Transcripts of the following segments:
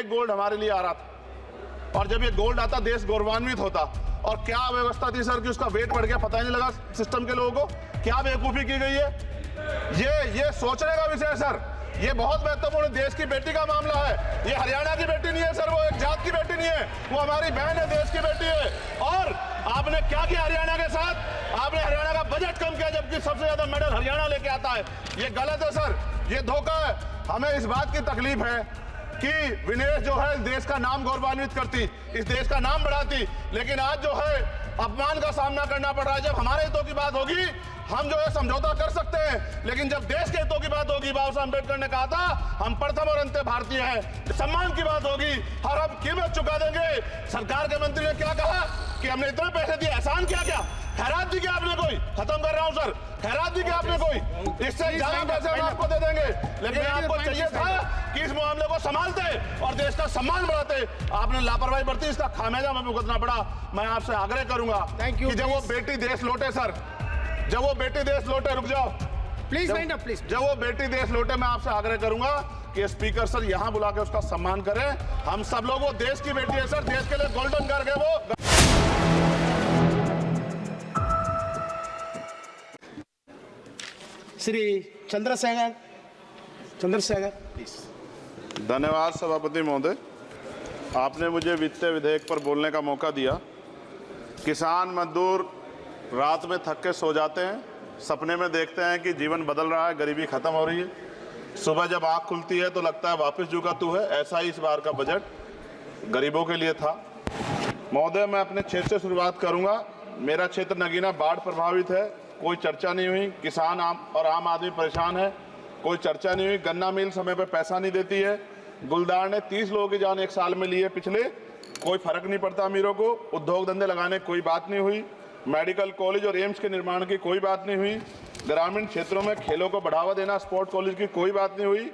एक गोल्ड हमारे लिए आ रहा था, और जब ये गोल्ड आता देश गौरवान्वित होता। और क्या व्यवस्था थी सर कि उसका वेट बढ़ गया, पता ही नहीं लगा सिस्टम के लोगों को। क्या बेवकूफी की गई है, ये सोचने का विषय है सर। ये बहुत महत्वपूर्ण देश की बेटी का मामला है। ये हरियाणा की बेटी नहीं है सर, वो एक जात की बेटी नहीं है, वो हमारी बहन है, देश की बेटी है। और आपने क्या किया हरियाणा के साथ? आपने हरियाणा का बजट कम किया, जबकि सबसे ज्यादा मेडल हरियाणा लेके आता है। ये गलत है सर, ये धोखा है। हमें इस बात की तकलीफ है कि विनेश जो है देश का नाम गौरवान्वित करती, इस देश का नाम बढ़ाती, लेकिन आज जो है अपमान का सामना करना पड़ रहा है। जब हमारे हितों की बात होगी हम जो है समझौता कर सकते हैं, लेकिन जब देश के हितों की बात होगी, बाबा साहब अम्बेडकर ने कहा था हम प्रथम और अंत्य भारतीय हैं, सम्मान की बात होगी और हम कीमत चुका देंगे। सरकार के मंत्री ने क्या कहा कि हमने इतने पैसे दिए, एहसान किया क्या? खैरात दी क्या आपने कोई? खत्म कर रहा हूं सर, खैरात दी क्या आपने कोई? इससे ज्यादा पैसे हम आपको दे देंगे, लेकिन आपको चाहिए था कि इस मामले को संभालते और देश का सम्मान बढ़ाते। आपने लापरवाही बरती, इसका खामियाजा हमें भुगतना पड़ा। मैं आपसे आग्रह करूंगा कि जब वो बेटी देश लौटे सर, जब वो बेटी देश लौटे, रुक जाओ प्लीज, प्लीज, जब वो बेटी देश लौटे मैं आपसे आग्रह करूंगा कि स्पीकर सर यहां बुला के उसका सम्मान करें। हम सब लोग, वो देश की बेटी है सर, देश के लिए गोल्डन कर गए वो। श्री चंद्रशेखर प्लीज। धन्यवाद सभापति महोदय, आपने मुझे वित्तीय विधेयक पर बोलने का मौका दिया। किसान मजदूर रात में थक के सो जाते हैं, सपने में देखते हैं कि जीवन बदल रहा है, गरीबी खत्म हो रही है। सुबह जब आँख खुलती है तो लगता है वापस जू का तू है। ऐसा ही इस बार का बजट गरीबों के लिए था। महोदय, मैं अपने क्षेत्र से शुरुआत करूंगा। मेरा क्षेत्र नगीना बाढ़ प्रभावित है, कोई चर्चा नहीं हुई। किसान आम आदमी परेशान है, कोई चर्चा नहीं हुई। गन्ना मिल समय पर पैसा नहीं देती है। गुलदार ने 30 लोगों की जान एक साल में ली है पिछले, कोई फर्क नहीं पड़ता अमीरों को। उद्योग धंधे लगाने कोई बात नहीं हुई। मेडिकल कॉलेज और एम्स के निर्माण की कोई बात नहीं हुई। ग्रामीण क्षेत्रों में खेलों को बढ़ावा देना, स्पोर्ट कॉलेज की कोई बात नहीं हुई।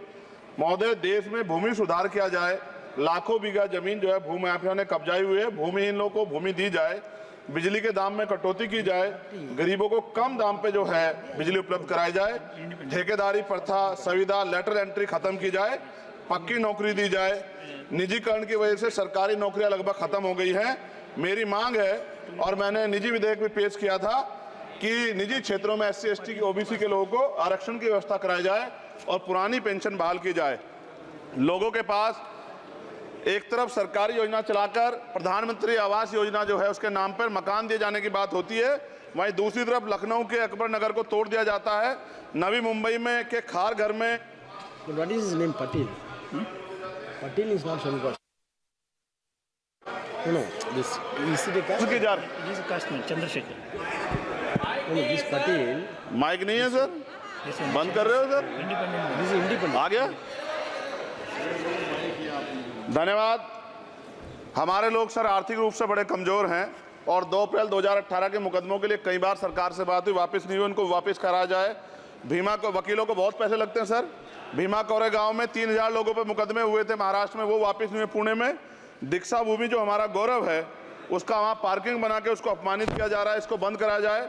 महोदय, देश में भूमि सुधार किया जाए, लाखों बीघा जमीन जो है भूमाफिया ने कब्जाई हुई है, भूमिहीन लोगों को भूमि दी जाए। बिजली के दाम में कटौती की जाए, गरीबों को कम दाम पे जो है बिजली उपलब्ध कराई जाए। ठेकेदारी प्रथा, संविदा, लेटर एंट्री खत्म की जाए, पक्की नौकरी दी जाए। निजीकरण की वजह से सरकारी नौकरियां लगभग खत्म हो गई हैं। मेरी मांग है, और मैंने निजी विधेयक भी पेश किया था, कि निजी क्षेत्रों में SC ST की OBC के लोगों को आरक्षण की व्यवस्था कराई जाए और पुरानी पेंशन बहाल की जाए। लोगों के पास एक तरफ सरकारी योजना चलाकर प्रधानमंत्री आवास योजना जो है उसके नाम पर मकान दिए जाने की बात होती है, वहीं दूसरी तरफ लखनऊ के अकबर नगर को तोड़ दिया जाता है। नवी मुंबई में के खार घर में What is his name? Patil. Patil is not Shankar. No, this is the caste. उसकी जा This is Kashmir, Chandrasekhar. No, this Patil. Mic नहीं है सर, बंद कर रहे हो sir? Independent. This is independent. आ गया। धन्यवाद। हमारे लोग सर आर्थिक रूप से बड़े कमजोर हैं और 2 अप्रैल 2018 के मुकदमों के लिए कई बार सरकार से बात हुई, वापस नहीं हुई। उनको वापस करा जाए। भीमा को वकीलों को बहुत पैसे लगते हैं सर। भीमा कोरे गांव में 3000 लोगों पे मुकदमे हुए थे महाराष्ट्र में, वो वापस नहीं हुए। पुणे में दीक्षा भूमि जो हमारा गौरव है, उसका वहाँ पार्किंग बना के उसको अपमानित किया जा रहा है, इसको बंद करा जाए।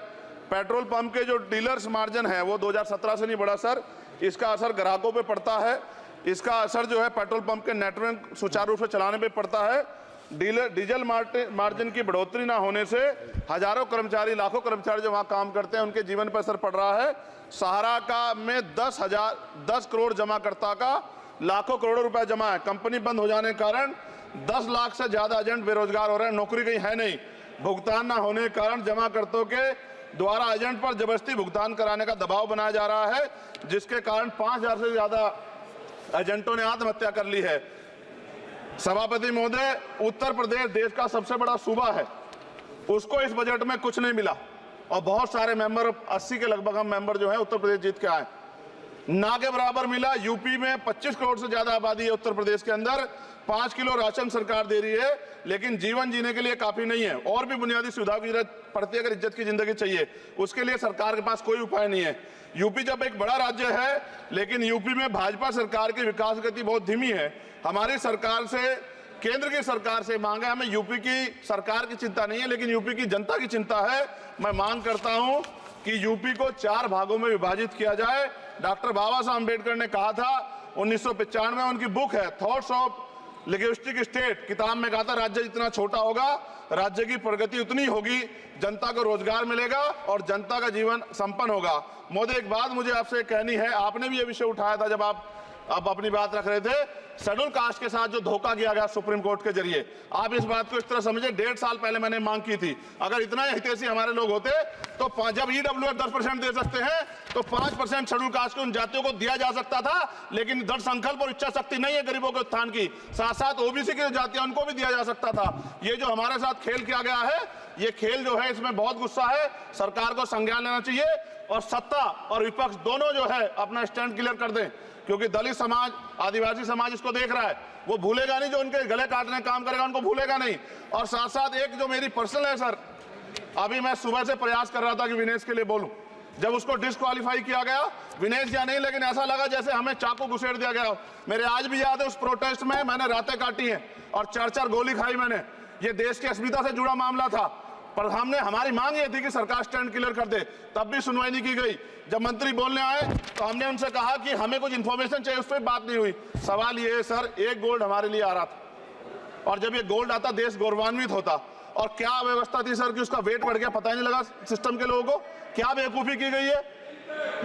पेट्रोल पंप के जो डीलर्स मार्जिन है वो 2017 से नहीं बढ़ा सर, इसका असर ग्राहकों पे पड़ता है। इसका असर जो है पेट्रोल पंप के नेटवर्क सुचारू रूप से चलाने पे पड़ता है। डीजल मार्जिन की बढ़ोतरी ना होने से हजारों कर्मचारी, लाखों कर्मचारी जो वहाँ काम करते हैं उनके जीवन पर असर पड़ रहा है। सहारा का में 10 करोड़ जमाकर्ता का लाखों करोड़ों रुपए जमा है। कंपनी बंद हो जाने के कारण 10 लाख से ज्यादा एजेंट बेरोजगार हो रहे हैं, नौकरी कहीं है नहीं। भुगतान ना होने के कारण जमाकर्ताओं के द्वारा एजेंट पर जबरदस्ती भुगतान कराने का दबाव बनाया जा रहा है, जिसके कारण 5000 से ज्यादा एजेंटों ने आत्महत्या कर ली है। सभापति महोदय, उत्तर प्रदेश देश का सबसे बड़ा सूबा है, उसको इस बजट में कुछ नहीं मिला और बहुत सारे मेंबर, 80 के लगभग हम मेंबर जो है उत्तर प्रदेश जीत के आए, ना के बराबर मिला। यूपी में 25 करोड़ से ज्यादा आबादी है उत्तर प्रदेश के अंदर, 5 किलो राशन सरकार दे रही है, लेकिन जीवन जीने के लिए काफी नहीं है। और भी बुनियादी सुविधाओं की जरूरत पड़ती है। अगर इज्जत की जिंदगी चाहिए, उसके लिए सरकार के पास कोई उपाय नहीं है। यूपी जब एक बड़ा राज्य है, लेकिन यूपी में भाजपा सरकार की विकास गति बहुत धीमी है। हमारी सरकार से, केंद्र की सरकार से मांग है, हमें यूपी की सरकार की चिंता नहीं है, लेकिन यूपी की जनता की चिंता है। मैं मांग करता हूं कि यूपी को 4 भागों में विभाजित किया जाए। डॉक्टर बाबा साहब अम्बेडकर ने कहा था 1995 में, उनकी बुक है थॉट्स ऑफ लिंग्विस्टिक स्टेट, किताब में कहा था राज्य जितना छोटा होगा राज्य की प्रगति उतनी होगी, जनता को रोजगार मिलेगा और जनता का जीवन संपन्न होगा। मोदी, एक बात मुझे आपसे कहनी है, आपने भी ये विषय उठाया था जब आप अपनी बात रख रहे थे, शेड्यूल कास्ट के साथ जो धोखा किया गया सुप्रीम कोर्ट के जरिए, आप इस बात को इस तरह समझे, 1.5 साल पहले मैंने मांग की थी, अगर इतना हितैषी हमारे लोग होते तो जब ईडब्ल्यूएफ 10% दे सकते हैं तो 5% शेड्यूल कास्ट के उन जातियों को दिया जा सकता था, लेकिन दृढ़ संकल्प और इच्छा शक्ति नहीं है गरीबों के उत्थान की, साथ साथ ओबीसी की जातियां उनको भी दिया जा सकता था। ये जो हमारे साथ खेल किया गया है, ये खेल जो है इसमें बहुत गुस्सा है, सरकार को संज्ञान लेना चाहिए और सत्ता और विपक्ष दोनों जो है अपना स्टैंड क्लियर कर दें, क्योंकि दलित समाज, आदिवासी समाज इसको देख रहा है, वो भूलेगा नहीं, जो उनके गले काटने का काम करेगा उनको भूलेगा नहीं। और साथ साथ एक जो मेरी पर्सनल है सर, अभी मैं सुबह से प्रयास कर रहा था कि विनेश के लिए बोलूं, जब उसको डिस्क्वालीफाई किया गया, विनेश या नहीं, लेकिन ऐसा लगा जैसे हमें चाकू घुसेड़ दिया गया। मेरे आज भी याद है उस प्रोटेस्ट में मैंने रातें काटी हैं और 4-4 गोली खाई मैंने। ये देश की अस्मिता से जुड़ा मामला था, पर हमने, हमारी मांग ये थी कि सरकार स्टैंड क्लियर कर दे, तब भी सुनवाई नहीं की गई। जब मंत्री बोलने आए तो हमने उनसे कहा कि हमें कुछ इंफॉर्मेशन चाहिए, उस पर बात नहीं हुई। सवाल ये है सर, एक गोल्ड हमारे लिए आ रहा था और जब ये गोल्ड आता देश गौरवान्वित होता, और क्या व्यवस्था थी सर कि उसका वेट बढ़ गया, पता ही नहीं लगा सिस्टम के लोगों को, क्या बेवकूफी की गई है।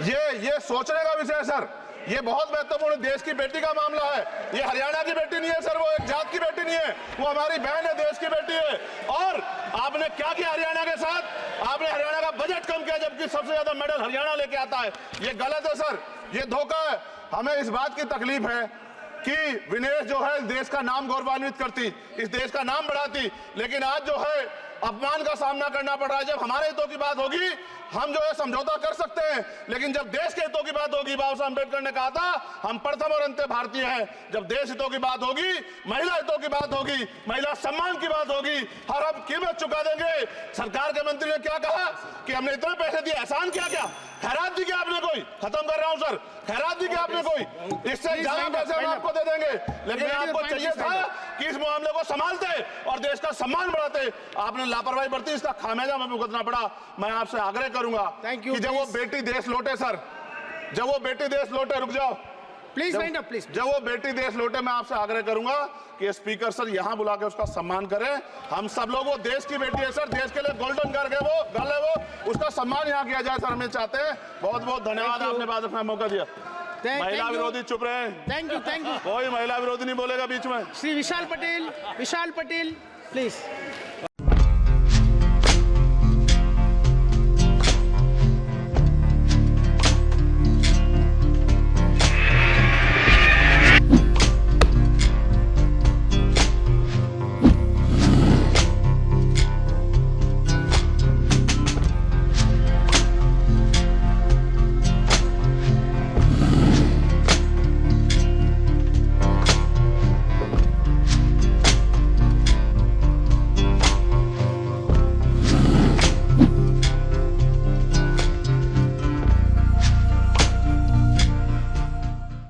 ये सोचने का विषय है सर, ये बहुत महत्वपूर्ण, देश की बेटी का मामला है, ये हरियाणा की बेटी नहीं है सर, वो एक जात की बेटी नहीं है, वो हमारी बहन है, देश की बेटी है। और आपने क्या किया हरियाणा के साथ, आपने हरियाणा का बजट कम किया, जबकि सबसे ज्यादा मेडल हरियाणा लेके आता है। ये गलत है सर, ये धोखा है। हमें इस बात की तकलीफ है कि विनेश जो है देश का नाम गौरवान्वित करती, इस देश का नाम बढ़ाती, लेकिन आज जो है अपमान का सामना करना पड़ रहा है। जब हमारे हितों की बात होगी हम जो है समझौता कर सकते हैं, लेकिन जब देश के हितों की बात होगी, बाबा साहब अम्बेडकर ने कहा था हम प्रथम और अंत्य भारतीय हैं, जब देश हितों की बात होगी, महिला हितों की बात होगी, महिला सम्मान की बात होगी, हर हम कीमत चुका देंगे। सरकार के मंत्री ने क्या कहा कि हमने इतने पैसे दिए, एहसान किया, क्या खैरात दी क्या आपने कोई, खत्म कर रहा हूं सर, खैरात दी क्या आपने कोई, इससे ज्यादा पैसे हम आपको दे देंगे, लेकिन आपको चाहिए था कि इस मामले को संभालते और देश का सम्मान बढ़ाते, आपने लापरवाही बरती, इसका खामियाजा हमें भुगतना पड़ा। मैं आपसे आग्रह करूंगा कि जब वो बेटी देश लौटे सर, जब वो बेटी देश लौटे, रुक जाओ प्लीज, जब वो बेटी देश लौटे, मैं आपसे आग्रह करूंगा कि स्पीकर सर यहां बुला के उसका सम्मान करें। हम सब लोग, वो देश की बेटी है सर, देश के लिए गोल्डन गर्ल है वो, गर्ल है वो, उसका सम्मान यहां किया जाए सर, हमें चाहते हैं। बहुत बहुत धन्यवाद, आपने बात रखने का मौका दिया। महिला विरोधी चुप रहे, थैंक यू, कोई महिला विरोधी नहीं बोलेगा बीच में। श्री विशाल पटेल प्लीज।